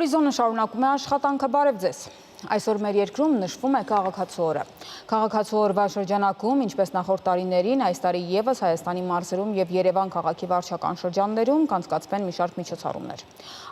Հորիզոնը շարունակում է աշխատանքը, բարև ձեզ։ Այսօր մեր երկրում նշվում է քաղաքացու օրը։ Քաղաքացու օրվա շրջանակում, ինչպես նախորդ տարիներին, այս տարի ևս Հայաստանի մարզերում եւ Երևան քաղաքի վարչական շրջաններում կանցկացվեն մի շարք միջոցառումներ։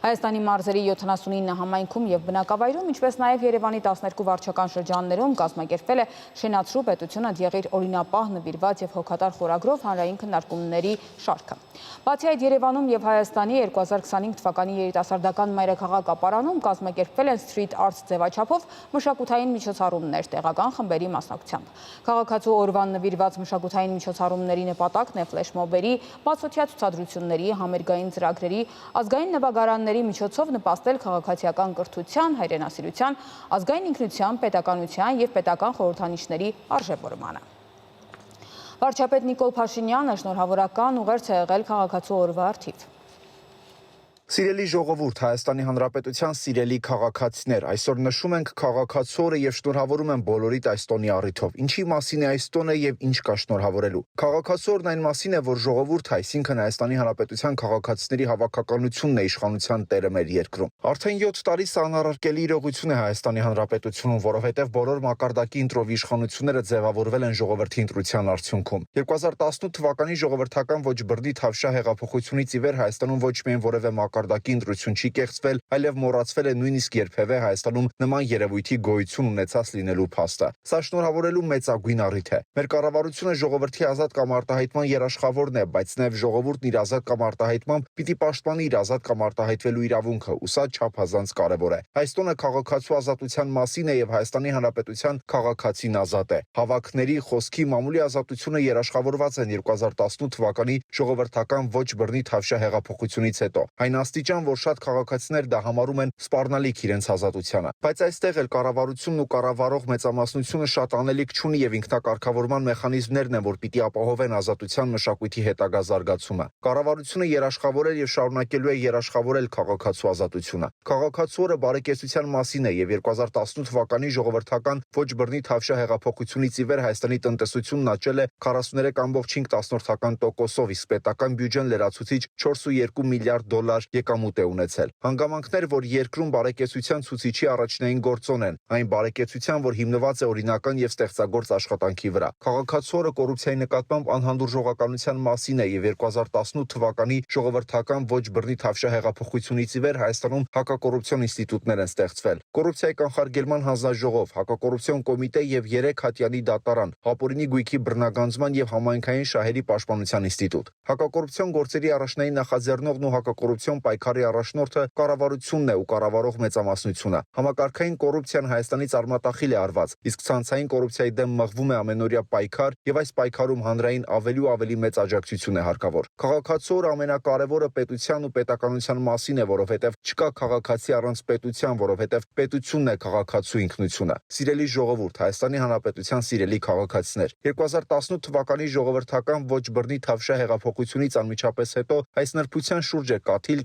Հայաստանի մարզերի 79 համայնքում եւ բնակավայրում, ինչպես նաեւ Երևանի 12 վարչական շրջաններում կազմակերպվել է «Շենացրու պետությունը եղիր օրինապահ» նվիրված եւ հոգատար խորագրով հանրային քննարկումների շարքը։ Բացի այդ, Երևանում եւ Հայաստանի 2025 թվականի երիտասարդական մայրաքաղաք ապարանում կազմակերպվել են Street Arts ձևաչափով մշակութային միջոցառումներ տեղական խմբերի մասնակցությամբ։ Քաղաքացու օրվան նվիրված մշակութային միջոցառումների նպատակն է ֆլեշմոբերի, բացօթյա ցուցադրությունների, համերգային ծրագրերի, ազգային նվագարանների միջոցով նպաստել քաղաքացիական կրթության, հայրենասիրության, ազգային ինքնության, պետականության եւ պետական խորհրդանիշների արժևորմանը։ Վարչապետ Նիկոլ Փաշինյանը շնորհավորական ուղերձ է եղել քաղաքացու օրվա առթիվ։ Սիրելի ժողովուրդ, Հայաստանի Հանրապետության սիրելի քաղաքացիներ, այսօր նշում ենք քաղաքացու օրը եւ շնորհավորում եմ բոլորիդ այս տոնի առիթով։ Ինչի մասին է այս տոնը եւ ինչ կա շնորհավորելու։ Քաղաքացու օրն այն մասին է, որ ժողովուրդը, այսինքն Հայաստանի Հանրապետության քաղաքացիների հավաքականությունն է իշխանության տերը մեր երկրում։ Արդեն 7 տարի սա անառարկելի իրողություն է Հայաստանի Հանրապետությունում, որովհետեւ բոլոր մակարդակի ընտրովի իշխանությունները ձևավորվել են ժողովրդի ընտրության արդյունքում։ 2018 թվականի ժողովրդական ոչ բռնի Թավշյա հեղափոխությունից ի վեր Հայաստանում ոչ միայն որևէ մակարդակի ընտրություն չի կեղծվել, այլև մոռացվել է նույնիսկ երբևէ Հայաստանում նման երևույթի գոյություն ունեցած լինելու փաստը։ Սա շնորհավորելու մեծագույն առիթ է։ Մեր կառավարությունը ժողովրդի ազատ կամ արտահայտման երաշխավորն է, բայց նաև ժողովուրդն իր ազատ կամ արտահայտմամբ պիտի պաշտպանի իր ազատ կամ արտահայտվելու իրավունքը, ու սա չափազանց կարևոր է։ Այս տոնը քաղաքացու ազատության մասին է եւ Հայաստանի Հանրապետության քաղաքացին ազատ է։ Հավաքների, խոսքի, մամուլի ազատությունը երաշխավորված են 2018 թվականի ժողովրդական ոչ բռնի Թավշյա հեղափոխությունից հետո։ Այն աստիճան, որ շատ քաղաքացիներ դա համարում են սպառնալիք իրենց ազատությանը։ Բայց այստեղ էլ կառավարությունն ու կառավարող մեծամասնությունը շատ անելիք չունի եւ ինքնակարգավորման մեխանիզմներն են, որ պիտի ապահովեն ազատության մշակույթի հետագա զարգացումը։ Կառավարությունը երաշխավորել եւ շարունակելու է երաշխավորել քաղաքացու ազատությունը։ Քաղաքացու օրը բարեկեցության մասին է եւ 2018 թվականի ժողովրդական ոչ բռնի Թավշյա հեղափոխությունից ի վեր Հայաստանի տնտեսությունն աճել է 43.5%-ով, իսկ պետական բյուջեն լրացուցիչ 4.2 միլիարդ դոլար եկամուտ է ունեցել։ Հանգամանքներ, որ երկրում բարեկեցության ցուցիչի առաջնային գործոն են, այն բարեկեցության, որ հիմնված է օրինական եւ ստեղծագործ աշխատանքի վրա։ Քաղաքացու օրը կոռուպցիայի նկատմամբ անհանդուրժողականության մասին է եւ 2018 թվականի ժողովրդական ոչ բռնի Թավշյա հեղափոխությունից ի վեր Հայաստանում հակակոռուպցիոն ինստիտուտներ են ստեղծվել։ Կոռուպցիայի կանխարգելման հանձնաժողով, հակակոռուպցիոն կոմիտե եւ 3 հատյանի դատարան, ապօրինի գույքի բռնագանձման եւ համայնքային շահերի պաշտպանության ինստիտուտ։ Հակակոռուպցիոն գործերի առաջնային նախաձեռնողն ու հակակոռուպցիոն պայքարի առաջնորդը կառավարությունն է ու կառավարող մեծամասնությունը։ Համակարգային կոռուպցիան Հայաստանից արմատախիլ է արված, իսկ ցանցային կոռուպցիայի դեմ մղվում է ամենօրյա պայքար եւ այս պայքարում հանրային ավելի ու ավելի մեծ աջակցություն է հարկավոր։ Քաղաքացու օրը ամենակարևորը պետության ու պետականության մասին է, որովհետեւ չկա քաղաքացի առանց պետության, որովհետեւ պետությունն է քաղաքացու ինքնությունը։ Սիրելի ժողովուրդ, Հայաստանի Հանրապետության սիրելի քաղաքացիներ, 2018 թվականի ժողովրդական ոչ բռնի Թավշյա հեղափոխությունից անմիջապես հետո այս նրբության շուրջ է կաթիլ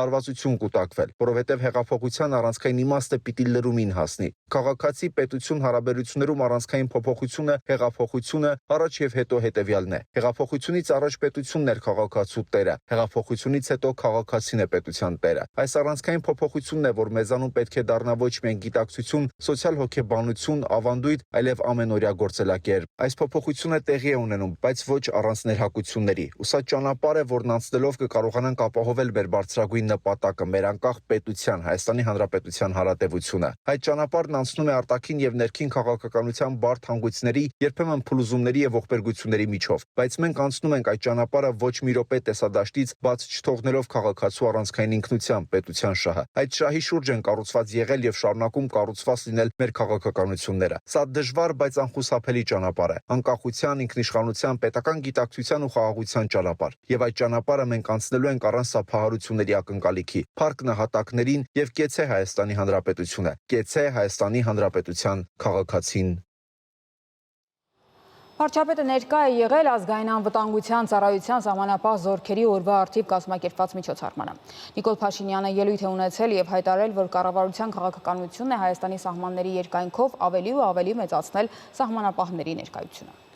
լարվածություն կուտակվել, որովհետև հեղափոխության առանցքային իմաստը պիտի լրումին հասնի։ Քաղաքացի պետություն հարաբերություններում առանցքային փոփոխությունը հեղափոխությունը առաջ եւ հետո հետեւյալն է։ Հեղափոխությունից առաջ պետությունն էր քաղաքացու տերը, հեղափոխությունից հետո քաղաքացին է պետության տերը։ Այս առանցքային փոփոխությունն է, որ մեզանում պետք է դառնա ոչ միայն գիտակցություն, սոցիալ հոգեբանություն, ավանդույթ, այլև ամենօրյա գործելակերպ։ Այս փոփոխությունը տեղի է ունենում, բայց ոչ առանց ներհակությունների։ Ու սա ճանապարհ է, որն անցնելով կկարողանանք ապահովել մեր բարձրագույն նպատակը՝ մեր անկախ պետության, Հայաստանի Հանրապետության հարատևությունը։ Այդ ճանապարհն անցնում է արտաքին եւ ներքին քաղաքականության բարդ հանգույցների, երբեմն փլուզումների եւ ողբերգությունների միջով, բայց մենք անցնում ենք այդ ճանապարհը ոչ մի րոպե տեսադաշտից բաց չթողնելով քաղաքացու առանցքային ինքնության, պետության շահը։ Այդ շահի շուրջ են կառուցված եղել եւ շարունակում կառուցված լինել մեր քաղաքականությունները։ Սա դժվար, բայց անխուսափելի ճանապարհ է։ Անկախության, ինքնիշխանության, պետական գիտակցության ու խաղաղության ճանապարհ։ Եվ այդ ճանապարհը մենք անցնելու ենք առանց սափահարությունների ակնկալիքի, փառք նահատակներին եւ կեցե Հայաստանի Հանրապետությունը, կեցե Հայաստանի Հանրապետության քաղաքացին։ Վարչապետը ներկա է եղել ազգային անվտանգության ծառայության սահմանապահ զորքերի օրվա առթիվ կազմակերպված միջոցառմանը։ Նիկոլ Փաշինյանը ելույթ է ունեցել եւ հայտարարել, որ կառավարության քաղաքականությունն է Հայաստանի սահմանների երկայնքով ավելի ու ավելի մեծացնել սահմանապահների ներկայությունը։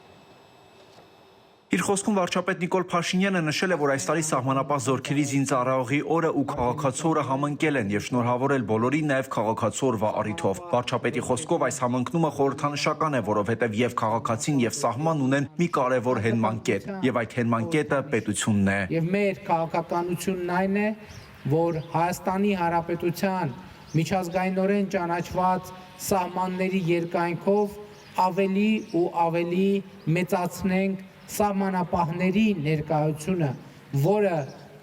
Իր Իր խոսքում վարչապետ Նիկոլ Փաշինյանը նշել է, որ այս տարի սահմանապահ զորքերի զինծառայողի օրը ու քաղաքացու օրը համընկել են եւ շնորհավորել բոլորին նաեւ քաղաքացու օրվա առիթով։ Վարչապետի խոսքով այս համընկնումը խորհրդանշական է, որովհետեւ եւ քաղաքացին եւ սահման ունեն մի կարևոր հենման կետ, եւ այդ հենման կետը պետությունն է։ Եվ մեր քաղաքականությունն այն է, որ Հայաստանի Հանրապետության միջազգայինորեն ճանաչված սահմանների երկայնքով ավելի ու ավելի մեծացնենք սահմանապահների ներկայությունը, որը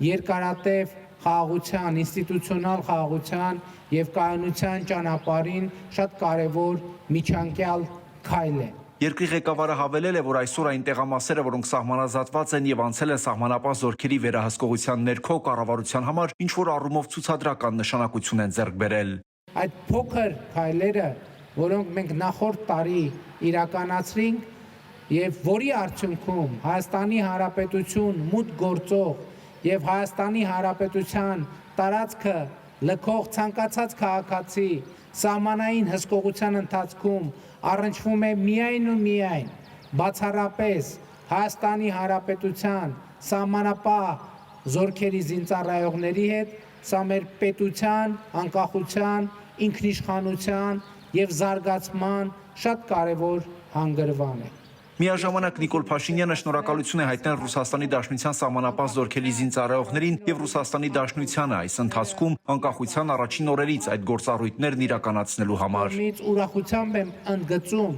երկարատև խաղաղության, ինստիտուցիոնալ խաղաղության եւ կայունության ճանապարհին շատ կարեւոր միջանկյալ քայլ է։ Երկրի ղեկավարը հավելել է, որ այսօր այն տեղամասերը, որոնք սահմանազատված են եւ անցել են սահմանապահ զորքերի վերահսկողության ներքո կառավարության համար, ինչ որ առումով ցուցադրական նշանակություն են ձեռք բերել։ Այդ փոքր քայլերը, որոնք մենք նախորդ տարի իրականացրինք եւ որի արդյունքում Հայաստանի Հանրապետություն մուտք գործող եւ Հայաստանի Հանրապետության տարածքը լքող ցանկացած քաղաքացի սահմանային հսկողության ընթացքում առնչվում է միայն ու միայն բացառապես Հայաստանի Հանրապետության սահմանապահ զորքերի զինծառայողների հետ, սա մեր պետության անկախության, ինքնիշխանության եւ զարգացման շատ կարեւոր հանգրվան է։ Միաժամանակ Նիկոլ Փաշինյանը շնորհակալություն է հայտնել Ռուսաստանի Դաշնության սահմանապահ զորքերի զինծառայողներին եւ Ռուսաստանի Դաշնությանը այս ընթացքում անկախության առաջին օրերից այդ գործառույթներն իրականացնելու համար։ Ինձ ուրախությամբ եմ ընդգծում,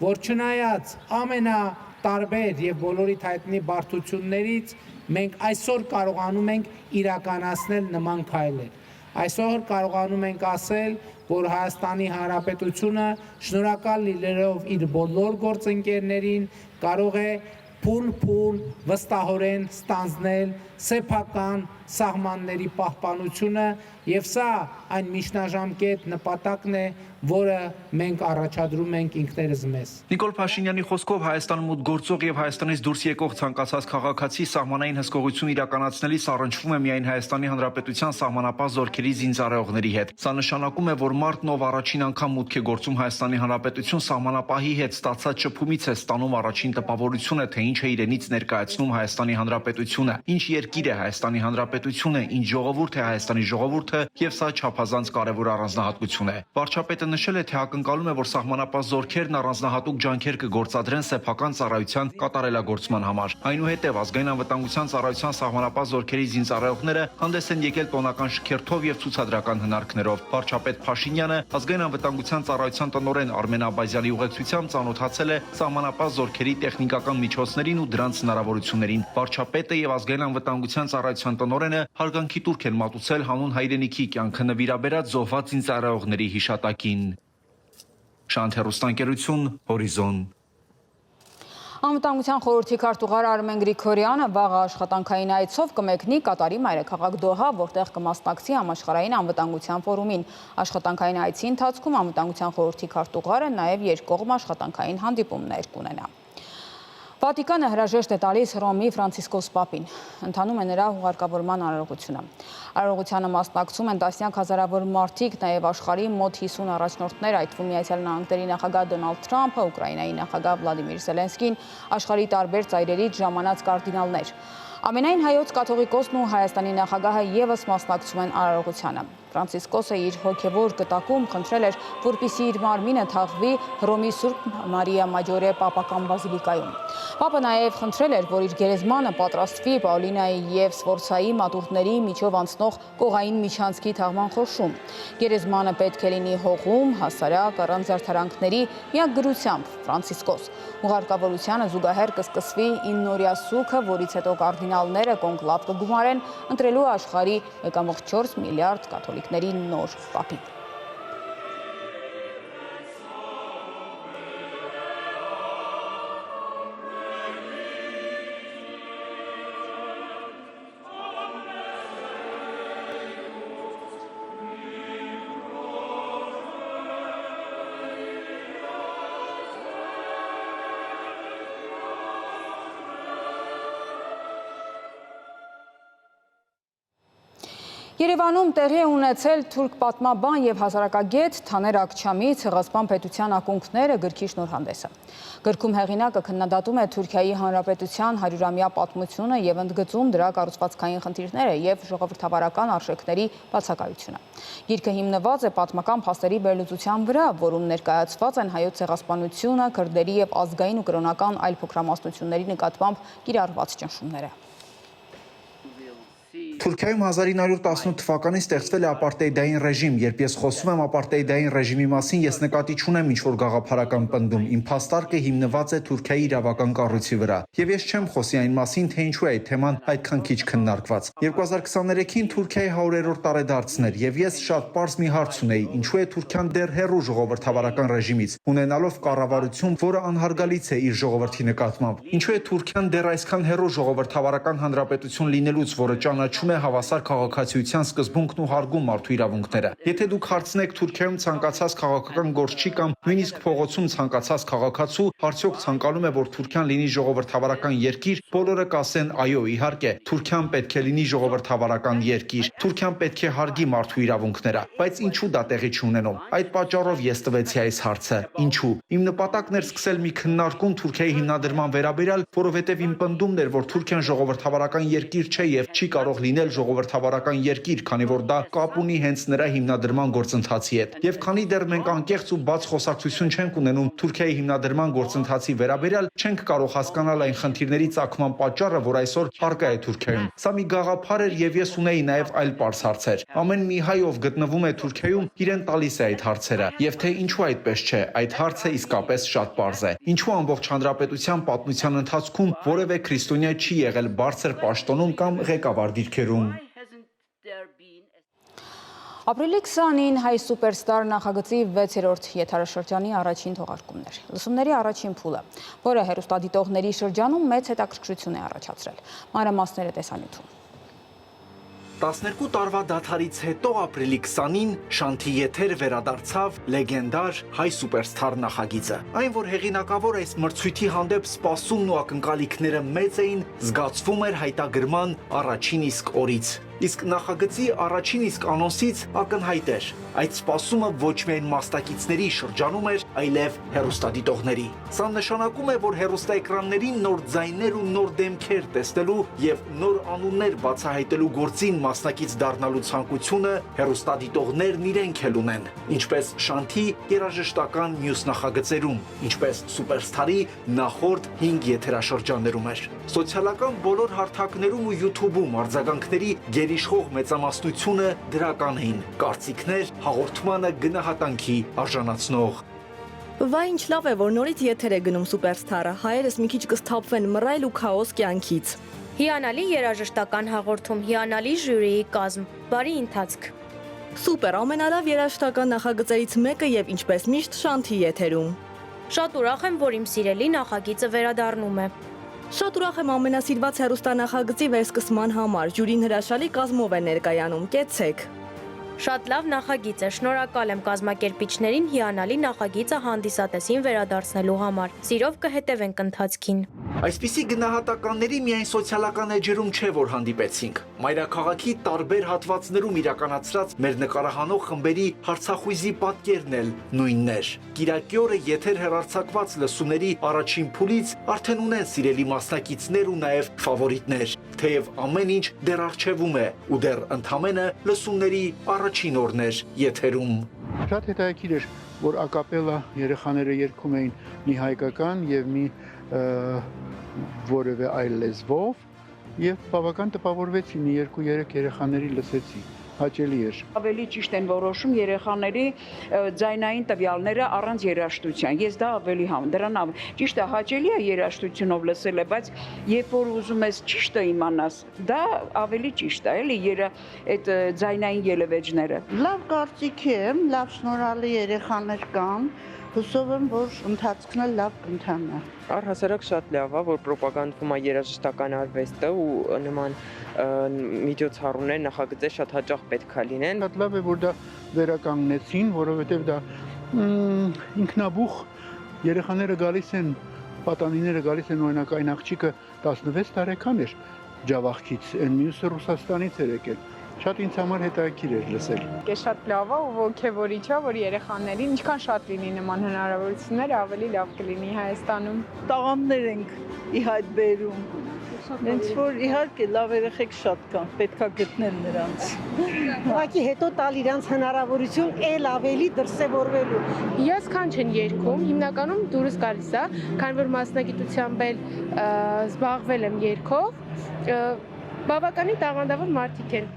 որ չնայած ամենատարբեր եւ բոլորիդ հայտնի բարդություններից մենք այսօր կարողանում ենք իրականացնել նման քայլեր։ Այսօր կարողանում ենք ասել, որ Հայաստանի Հանրապետությունը շնորհակալ լինելով իր բոլոր գործընկերներին կարող է փուլ վստահորեն ստանձնել սեփական սահմանների պահպանությունը եւ սա այն միջնաժամկետ նպատակն է, որը մենք առաջադրում ենք ինքներս մեզ։ Նիկոլ Փաշինյանի խոսքով Հայաստան մուտք գործող եւ Հայաստանից դուրս եկող ցանկացած քաղաքացի սահմանային հսկողություն իրականացնելիս առնչվում է միայն Հայաստանի Հանրապետության սահմանապահ զորքերի զինծառայողների հետ։ Սա նշանակում է, որ մարդն ով առաջին անգամ մուտք է գործում Հայաստանի Հանրապետություն սահմանապահի հետ ստացած շփումից է ստանում առաջին տպավորությունը, թե ինչ է իրենից ներկայացնում Հայաստանի Հանրապետությունը, ինչ երկիր է Հայաստանի Հանրապետությունը, ինչ ժողովուրդ է Հայաստանի ժողովուրդը եւ սա չափազանց կարեւոր առանձնահատկություն է։ Վարչապետը նշել է, թե ակնկալում է, որ սահմանապահ զորքերն առանձնահատուկ ջանքեր կգործադրեն սեփական ծառայության կատարելագործման համար։ Այնուհետև ազգային անվտանգության ծառայության սահմանապահ զորքերի զինծառայողները հանդես են եկել տոնական շքերթով եւ ցուցադրական հնարքներով։ Վարչապետ Փաշինյանը ազգային անվտանգության ծառայության տնօրեն Արմեն Աբազյանի ուղեկցությամբ ծանոթացել է սահմանապահ զորքերի տեխնիկական միջոցներին ու դրանց հնարավորություններին։ Վարչապետը եւ ազգային անվտանգության ծառայության տնօրենը հարգանքի տուրք են մատուցել հանուն հայրենիքի կյանքը նվիրաբերած զոհված զինծառայողների հիշատակին։ Շանթ հեռուստաընկերություն, Հորիզոն։ Անվտանգության խորհրդի քարտուղար Արմեն Գրիգորյանը վաղ աշխատանքային այցով կմեկնի Կատարի մայրաքաղաք Դոհա, որտեղ կմասնակցի համաշխարհային անվտանգության ֆորումին։ Աշխատանքային այցի ընթացքում անվտանգության խորհրդի քարտուղարը նաև երկկողմ աշխատանքային հանդիպումներ կունենա։ Վատիկանը հրաժեշտ է տալիս Հռոմի Ֆրանցիսկոս Պապին։ Ընթանում է նրա հուղարկավորման արարողությունը։ Արարողությանը մասնակցում են տասնյակ հազարավոր մարդիկ, նաև աշխարհի մոտ 50 առաջնորդներ, այդ թվում Միացյալ Նահանգների նախագահ Դոնալդ Թրամփը, Ուկրաինայի նախագահ Վլադիմիր Զելենսկին, աշխարհի տարբեր ծայրերից ժամանած կարդինալներ։ Ամենայն հայոց կաթողիկոսն ու Հայաստանի նախագահը եւս մասնակցում են արարողությանը։ Ֆրանցիսկոսը իր հոգևոր կտակում խնդրել էր, որպեսզի իր մարմինը թաղվի Հռոմի Սուրբ Մարիա Մաջորե պապական բազիլիկայում։ Պապը նաև խնդրել էր, որ իր գերեզմանը պատրաստվի Պաուլինայի եւ Սֆորցայի մատուրների միջով անցնող կողային միջանցքի թաղման խորշում։ Գերեզմանը պետք է լինի հողում, հասարակ, առանց զարդարանքների, միակ գրությամբ Ֆրանցիսկոս։ Ուղարկավորությանը զուգահեռ կսկսվի 9-օրյա սուգը, որից հետո կարդինալները կոնկլավ կգումարեն ընտրելու աշխարհի 1.4 միլիարդ կաթոլիկների նոր պապի։ Երևանում տեղի է ունեցել թուրք պատմաբան եւ հասարակագետ Թաներ Աքչամի ցեղասպան պետության ակունքները գրքի շնորհանդեսը։ Գրքում հեղինակը քննադատում է Թուրքիայի Հանրապետության 100-ամյա պատմությունը եւ ընդգծում դրա կառուցվածքային խնդիրները եւ ժողովրդավարական արժեքների բացակայությունը։ Գիրքը հիմնված է պատմական փաստերի վերլուծության վրա, որում ներկայացված են հայոց ցեղասպանությունը, քրդերի եւ ազգային ու կրոնական այլ փոքրամասնությունների նկատմամբ կիրառված ճնշումները։ Թուրքիայում 1918 թվականին ստեղծվել է ապարտեիդային ռեժիմ, երբ ես խոսում եմ ապարտեիդային ռեժիմի մասին, ես նկատի չունեմ ինչ-որ գաղափարական պնդում, իմ փաստարկը հիմնված է Թուրքիայի իրավական կառույցի վրա, եւ ես չեմ խոսի այն մասին, թե ինչու է այդ թեման այդքան քիչ քննարկված։ 2023-ին Թուրքիայի 100-րդ տարեդարձն էր, եւ ես շատ պարզ մի հարց ունեի, ինչու է Թուրքիան դեռ հեռու ժողովրդավարական ռեժիմից, ունենալով կառավարություն, որը անհարգալից է իր ժողովրդի նկատմամբ։ Ինչու է Թուրքիան դեռ այսքան հեռու ժողովրդավարական հանրապետություն լինելուց, որը ճանաչում է հավասար քաղաքացիության սկզբունքն ու հարգում մարդու իրավունքները։ Եթե դուք հարցնեք Թուրքիայում ցանկացած քաղաքական գործչի կամ նույնիսկ փողոցում ցանկացած քաղաքացու, արդյոք ցանկանում է, որ Թուրքիան լինի ժողովրդավարական երկիր, բոլորը կասեն այո, իհարկե, Թուրքիան պետք է լինի ժողովրդավարական երկիր, Թուրքիան պետք է հարգի մարդու իրավունքները, բայց ինչու դա տեղի չունենում։ Այդ պատճառով ես տվեցի այս հարցը։ Ինչու։ Իմ նպատակն էր սկսել մի քննարկում Թուրքիայի հիմնադրման վերաբերյալ, որովհետև իմ պնդումն էր, որ Թուրքիան ժողովրդավարական երկիր չէ եւ չի կարող լինել ժողովրդավարական երկիր, քանի որ դա կապ ունի հենց նրա հիմնադրման գործընթացի հետ։ Եվ քանի դեռ մենք անկեղծ ու բաց խոսակցություն չենք ունենում Թուրքիայի հիմնադրման գործընթացի վերաբերյալ, չենք կարող հասկանալ այն խնդիրների ծագման պատճառը, որ այսօր առկա է Թուրքիայում։ Սա մի գաղափար էր եւ ես ունեի նաեւ այլ պարզ հարցեր։ Ամեն մի հայ, ով գտնվում է Թուրքիայում, իրեն տալիս է այդ հարցերը։ Եվ թե ինչու այդպես չէ, այդ հարցը իսկապես շատ պարզ է։ Ինչու ամբողջ հանրապետության պատմության ընթացքում որևէ քրիստոնյա չի եղել բարձր պաշտոնում կամ ղեկավար դիրքերում։ Ապրիլի 20-ին հայ սուպերստար նախագծի 6-րդ եթերաշրջանի առաջին թողարկումներ։ Լսումների առաջին փուլը, որը հեռուստադիտողների շրջանում մեծ հետաքրքրություն է առաջացրել։ Մանրամասները տեսանյութում։ 12 տարվա դադարից հետո ապրիլի 20-ին Շանթի եթեր վերադարձավ լեգենդար հայ սուպերստար նախագիծը։ Այն, որ հեղինակավոր այս մրցույթի հանդեպ սպասումն ու ակնկալիքները մեծ էին, զգացվում էր հայտագրման առաջին իսկ օրից։ Իսկ նախագծի առաջին իսկ անոնսից ակնհայտ էր։ Այդ սպասումը ոչ միայն մասնակիցների շրջանում էր, այլև հեռուստադիտողների։ Սա նշանակում է, որ հեռուստաէկրաններին նոր ձայներ ու նոր դեմքեր տեսնելու եւ նոր անուններ բացահայտելու գործին մասնակից դառնալու ցանկությունը հեռուստադիտողներն իրենք էլ ունեն, ինչպես Շանթի երաժշտական մյուս նախագծերում, ինչպես Սուպերստարի նախորդ 5 եթերաշրջաններում էր։ Սոցիալական բոլոր հարթակներում ու YouTube-ում արձագանքների գերիշխող մեծամասնությունը դրական էին, կարծիքներ հաղորդմանը գնահատանքի արժանացնող։ Վայ, ինչ լավ է, որ նորից եթեր է գնում Սուպերստարը, հայերս մի քիչ կսթափվեն մռայլ ու քաոս կյանքից։ Հիանալի երաժշտական հաղորդում, հիանալի ժյուրիի կազմ, բարի ընթացք։ Սուպեր, ամենալավ երաժշտական նախագծերից մեկը եւ ինչպես միշտ Շանթի եթերում։ Շատ ուրախ եմ, որ իմ սիրելի նախագիծը վերադառնում է։ Շատ ուրախ եմ ամենասիրված հեռուստանախագծի վերսկսման համար, ժյուրին հրաշալի կազմով է ներկայանում, կեցեք։ Շատ լավ նախագիծ է, շնորհակալ եմ կազմակերպիչներին հիանալի նախագիծը հանդիսատեսին վերադարձնելու համար։ Սիրով կհետևենք ընթացքին։ Այսպիսի գնահատականների միայն սոցիալական էջերում չէ, որ հանդիպեցինք։ Մայրաքաղաքի տարբեր հատվածներում իրականացրած մեր նկարահանող խմբերի հարցախույզի պատկերն էլ նույնն էր։ Կիրակի օրը եթեր հեռարձակված լսումների առաջին փուլից արդեն ունեն սիրելի մասնակիցներ ու նաև ֆավորիտներ, թեև ամեն ինչ դեռ առջևում է ու դեռ ընդամենը լսումների առաջին օրն էր եթերում։ Շատ հետաքրքիր էր, որ ակապելա երեխաները երգում էին մի հայկական եւ մի որևէ այլ լեզվով եւ բավական տպավորվեցի, մի 2-3 երեխաների լսեցի։ Հաճելի էր։ Ավելի ճիշտ են որոշում երեխաների ձայնային տվյալները առանց երաժշտության։ Ես դա ավելի դրան ճիշտ է, հաճելի է երաժշտությունով լսելը, բայց երբ որ ուզում ես ճիշտը իմանաս, դա ավելի ճիշտ է, էլի այդ ձայնային ելևէջները։ Լավ կարծիք եմ, լավ շնորհալի երեխաներ կան, հուսով եմ, որ ընթացքն էլ լավ կընթանա։ Առհասարակ շատ լավ է, որ պրոպագանդվում է երաժշտական արվեստը ու նման միջոցառումներ, նախագծեր շատ հաճախ պետք է լինեն։ Շատ լավ է, որ դա վերականգնեցին, որովհետև դա ինքնաբուխ երեխաները գալիս են, պատանիները գալիս են, օրինակ այն աղջիկը 16 տարեկան էր Ջավախքից, այն մյուսը Ռուսաստանից էր եկել։ շատ ինձ համար հետաքրքիր էր լսել։ Է շատ լավ է ու ոգևորիչ է, որ երեխաներին ինչքան շատ լինի նման հնարավորություններ, ավելի լավ կլինի Հայաստանում։ Տաղանդներ ենք ի հայտ բերում։ Հենց որ իհարկե լավ երեխեք շատ կան, պետքա գտնել նրանց։ Ուղղակի հետո տալ իրանց հնարավորություն ել ավելի դրսևորվելու։ Ես քան չեն երգում, հիմնականում դուրս գալիս է, քանի որ մասնագիտությամբ էլ զբաղվել եմ երգով, բավականին տաղանդավոր մարդիկ են։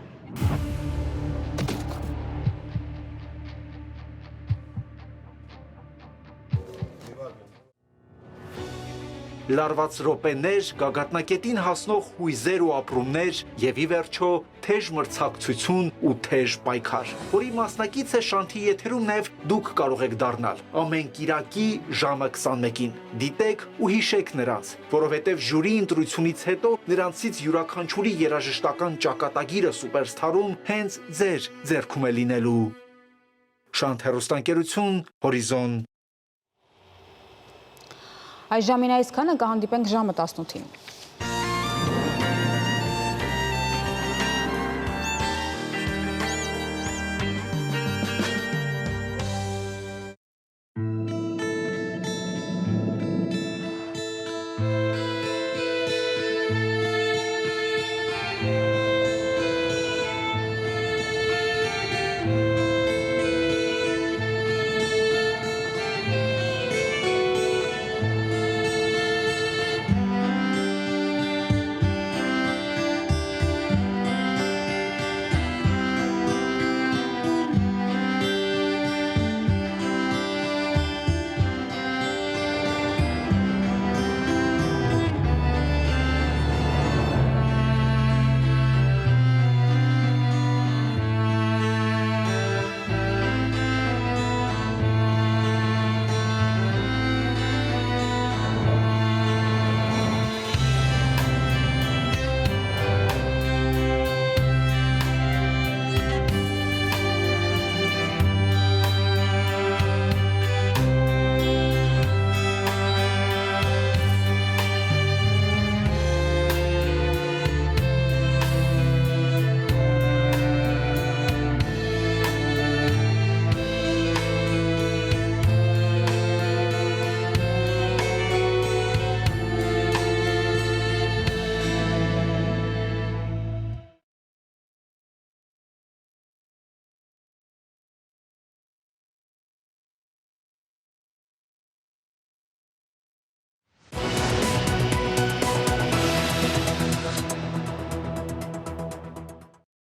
Լարված րոպեներ, գագաթնակետին հասնող հույզեր ու ապրումներ եւ ի վերջո թեժ մրցակցություն ու թեժ պայքար, որի մասնակից է Շանթի եթերում նաեւ դուք կարող եք դառնալ ամեն կիրակի ժամը 21-ին։ Դիտեք ու հիշեք նրանց, որովհետեւ ժյուրի ընտրությունից հետո նրանցից յուրաքանչյուրի երաժշտական ճակատագիրը սուպերսթարում հենց ձեր ձեռքում է լինելու։ Շանթ հեռուստաընկերություն, Հորիզոն։ Այս ժամին այսքանը կհանդիպենք ժամը 18-ին։